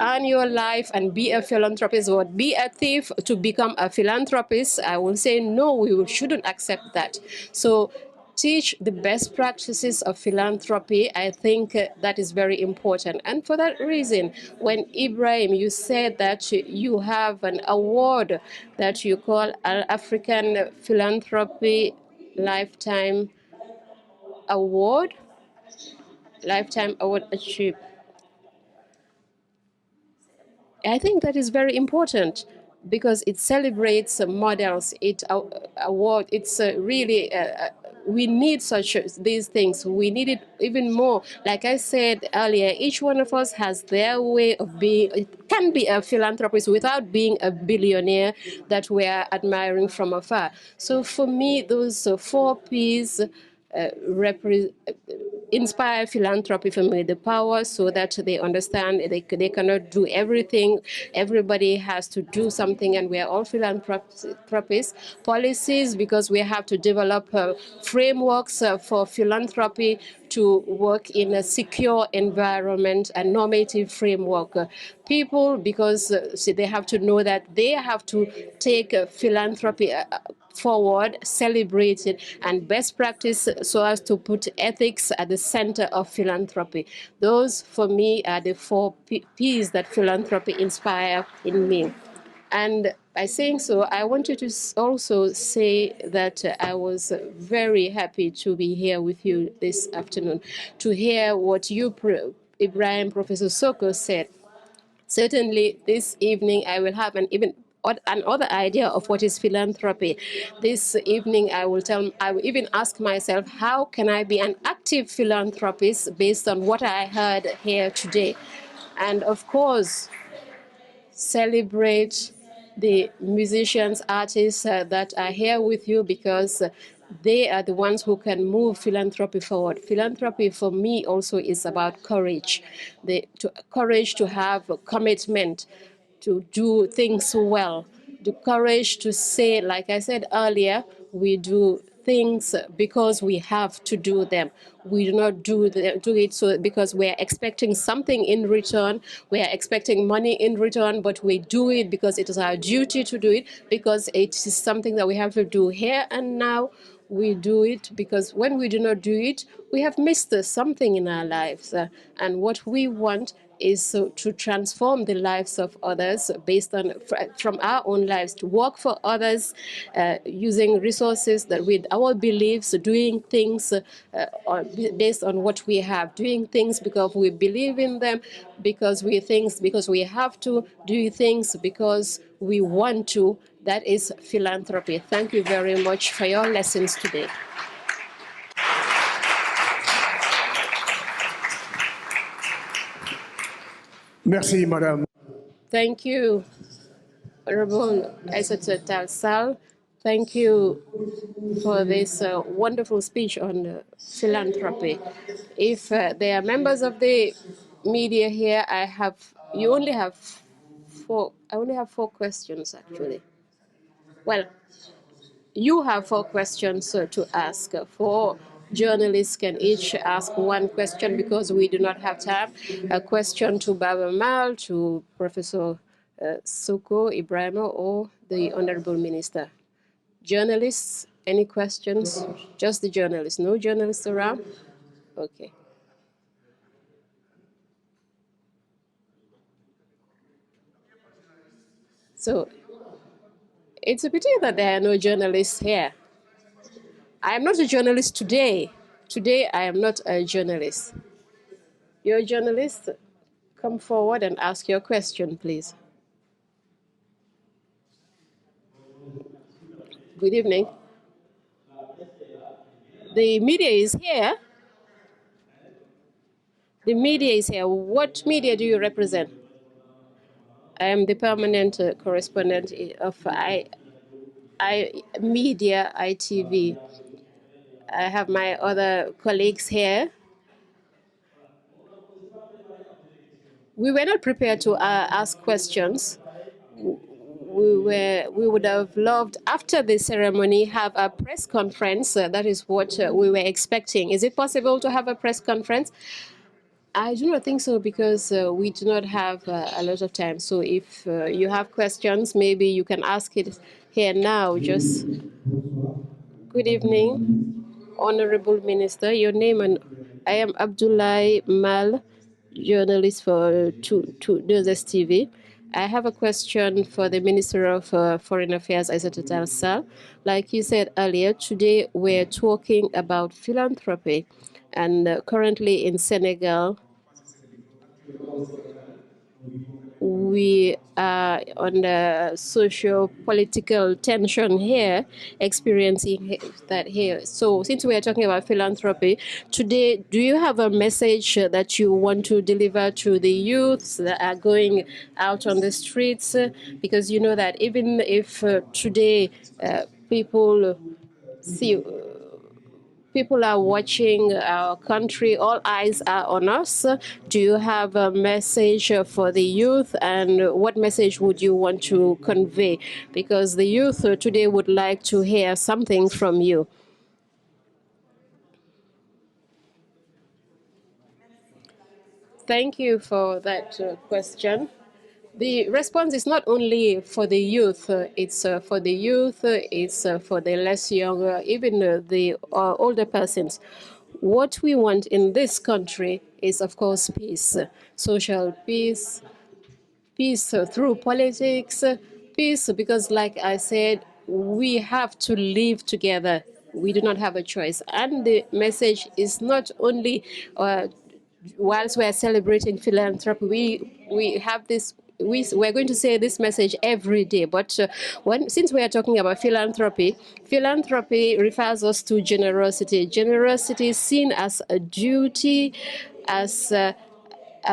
earn your life and be a philanthropist, or be a thief to become a philanthropist. I will say no, we shouldn't accept that. So teach the best practices of philanthropy. I think that is very important. And for that reason, when Ibrahim, you said that you have an award that you call African Philanthropy Lifetime Award, Lifetime Award Achieved. I think that is very important because it celebrates models, it award. It's really we need such these things. We need it even more. Like I said earlier, each one of us has their way of being. It can be a philanthropist without being a billionaire that we are admiring from afar. So for me, those four P's inspire philanthropy for me, the power, so that they understand they cannot do everything. Everybody has to do something, and we are all philanthropists. Policies, because we have to develop frameworks for philanthropy to work in a secure environment and normative framework. People, because see, they have to know that they have to take philanthropy forward, celebrate it, and best practice so as to put ethics at the center of philanthropy. Those, for me, are the four P's that philanthropy inspire in me. And by saying so, I wanted to also say that I was very happy to be here with you this afternoon, to hear what you, Ibrahim, Professor Soko, said. Certainly, this evening I will have another idea of what is philanthropy. This evening I will even ask myself, how can I be an active philanthropist based on what I heard here today? And of course, celebrate the musicians, artists that are here with you, because they are the ones who can move philanthropy forward. Philanthropy for me also is about courage, courage to have a commitment, to do things well, the courage to say, like I said earlier, we do things because we have to do them. We do not do it so because we are expecting something in return. We are expecting money in return, but we do it because it is our duty to do it, because it is something that we have to do here and now. We do it because when we do not do it, we have missed something in our lives. And what we want is to transform the lives of others based on from our own lives, to work for others using resources that with our beliefs, doing things based on what we have, doing things because we believe in them, because we have to do things because we want to. That is philanthropy. Thank you very much for your lessons today. Merci, Madame. Thank you, Honorable Aïssata Sall. Thank you for this wonderful speech on philanthropy. If there are members of the media here, I only have four questions actually. Well, you have four questions to ask. Four journalists can each ask one question because we do not have time. A question to Baaba Maal, to Professor Soko, Ebrima, or the Honorable Minister. Journalists, any questions? Just the journalists. No journalists around? Okay. So it's a pity that there are no journalists here. I am not a journalist today. Today, I am not a journalist. You're a journalist? Come forward and ask your question, please. Good evening. The media is here. The media is here. What media do you represent? I am the permanent correspondent of Media ITV. I have my other colleagues here. We were not prepared to ask questions. We would have loved, after the ceremony, have a press conference. That is what we were expecting. Is it possible to have a press conference? I do not think so, because we do not have a lot of time. So if you have questions, maybe you can ask it here now. Just good evening, Honorable Minister. Your name and I am Abdoulaye Maal, journalist for News TV. I have a question for the Minister of Foreign Affairs, Aïssata Sall. Like you said earlier, today we're talking about philanthropy. And currently in Senegal, we are under socio-political tension here, experiencing that here. So since we are talking about philanthropy, today, do you have a message that you want to deliver to the youths that are going out on the streets? Because you know that even if today people are watching our country, all eyes are on us. Do you have a message for the youth, and what message would you want to convey? Because the youth today would like to hear something from you. Thank you for that question. The response is not only for the youth, it's for the youth, it's for the less young, even the older persons. What we want in this country is, of course, peace, social peace, peace through politics, peace because, like I said, we have to live together. We do not have a choice. And the message is not only whilst we're celebrating philanthropy, we have this. We're going to say this message every day, but since we are talking about philanthropy, philanthropy refers us to generosity. Generosity is seen as a duty, as a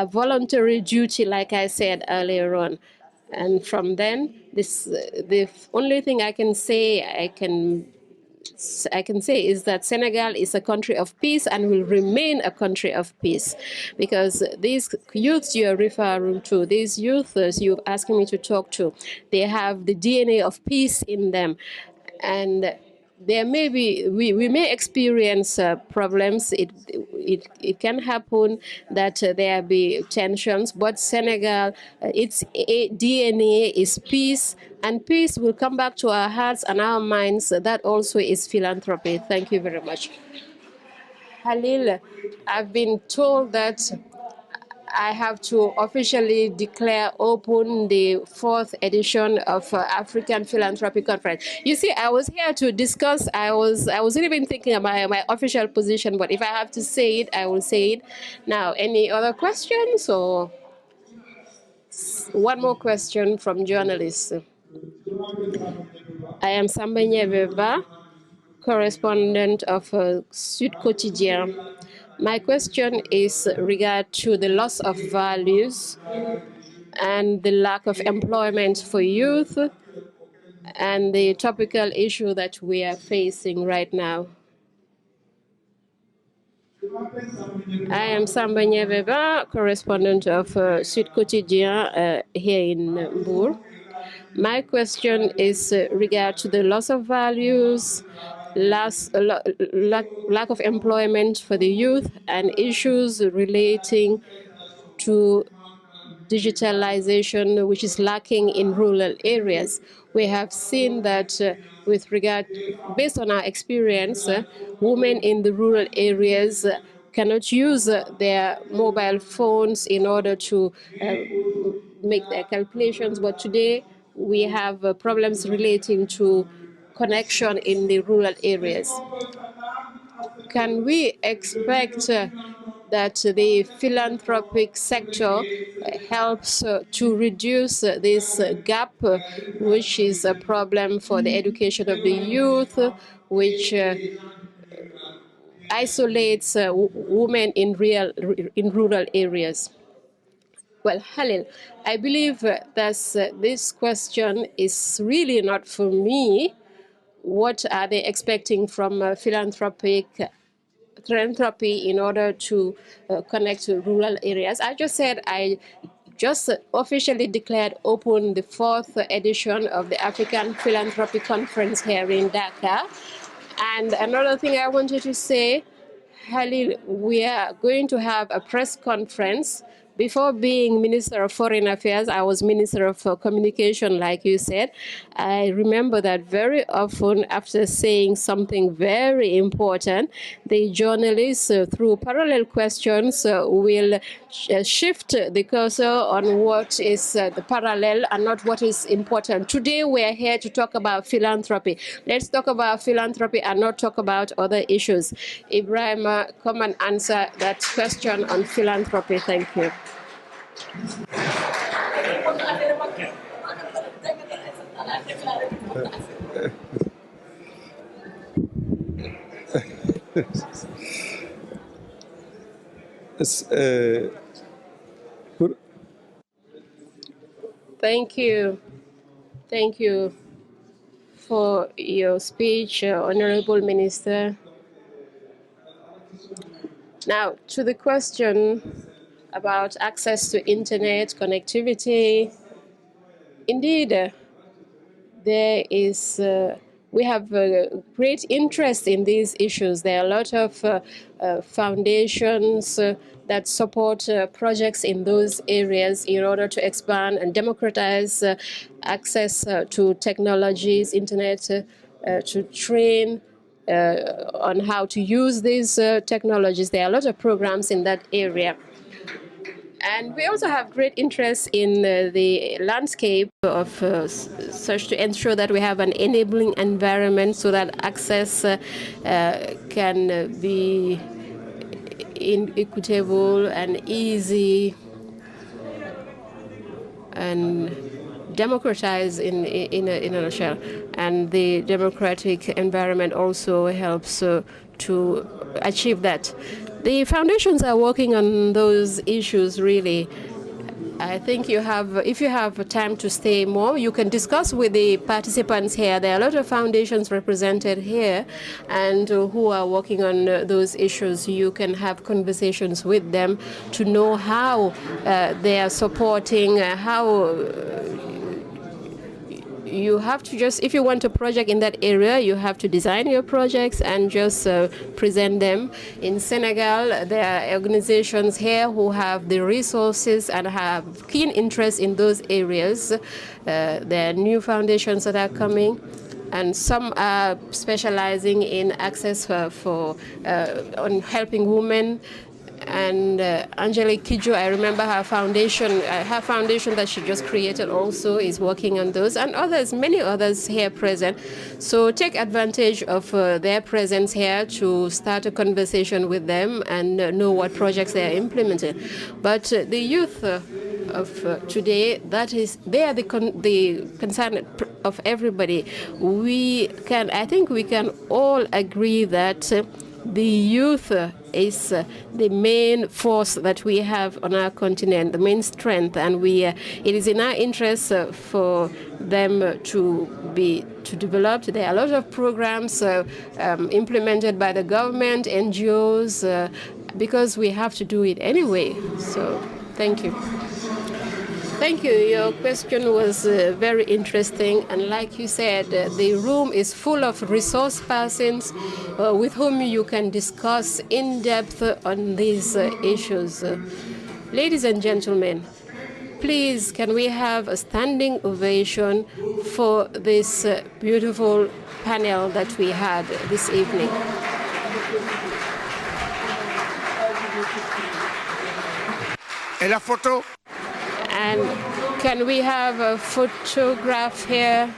voluntary duty, like I said earlier on. And from then, the only thing I can say is that Senegal is a country of peace and will remain a country of peace, because these youths you're referring to, these youths you're asking me to talk to, they have the DNA of peace in them. And there may be, we may experience problems. It can happen that there be tensions, but Senegal, its DNA is peace, and peace will come back to our hearts and our minds. That also is philanthropy. Thank you very much. Halil, I've been told that I have to officially declare open the 4th edition of African Philanthropy Conference. You see, I was here to discuss. I wasn't even thinking about my official position, but if I have to say it, I will say it. Now, any other questions or one more question from journalists? I am Samba Nyebeba, correspondent of Sud Quotidien. My question is regard to the loss of values and the lack of employment for youth and the topical issue that we are facing right now. I am Samba Nyebeba, correspondent of Sud Quotidien here in Mbour. My question is regard to the loss of values, lack of employment for the youth, and issues relating to digitalization, which is lacking in rural areas. We have seen that with regard, based on our experience, women in the rural areas cannot use their mobile phones in order to make their calculations. But today we have problems relating to connection in the rural areas. Can we expect that the philanthropic sector helps to reduce this gap, which is a problem for the education of the youth, which isolates women in rural areas? Well, Halil, I believe that this question is really not for me. What are they expecting from philanthropy in order to connect to rural areas? I just said I just officially declared open the 4th edition of the African Philanthropy Conference here in Dakar. And another thing I wanted to say, Halil, we are going to have a press conference. Before being Minister of Foreign Affairs, I was Minister of Communication, like you said. I remember that very often after saying something very important, the journalists, through parallel questions, will shift the cursor on what is the parallel and not what is important. Today, we are here to talk about philanthropy. Let's talk about philanthropy and not talk about other issues. Ebrima, come and answer that question on philanthropy. Thank you. Thank you. Thank you for your speech, Honorable Minister. Now, to the question about access to internet connectivity, indeed, there is we have great interest in these issues. There are a lot of foundations that support projects in those areas in order to expand and democratize access to technologies, internet, to train on how to use these technologies. There are a lot of programs in that area. And we also have great interest in the landscape of such to ensure that we have an enabling environment so that access can be equitable and easy and democratized in a nutshell. And the democratic environment also helps to achieve that. The foundations are working on those issues really. I think if you have time to stay more, you can discuss with the participants here. There are a lot of foundations represented here and who are working on those issues. You can have conversations with them to know how they are supporting, how you have to just, if you want a project in that area, you have to design your projects and just present them. In Senegal, there are organizations here who have the resources and have keen interest in those areas. There are new foundations that are coming, and some are specializing in access on helping women. And Angelique Kidjo, I remember her foundation that she just created also is working on those, and others, many others here present. So take advantage of their presence here to start a conversation with them and know what projects they are implementing. But the youth of today, they are the concern of everybody. I think we can all agree that the youth is the main force that we have on our continent, the main strength, and it is in our interest for them to develop. There are a lot of programs implemented by the government, NGOs, because we have to do it anyway. So, thank you. Thank you. Your question was very interesting. And like you said, the room is full of resource persons with whom you can discuss in depth on these issues. Ladies and gentlemen, please, can we have a standing ovation for this beautiful panel that we had this evening? Et la photo? And can we have a photograph here?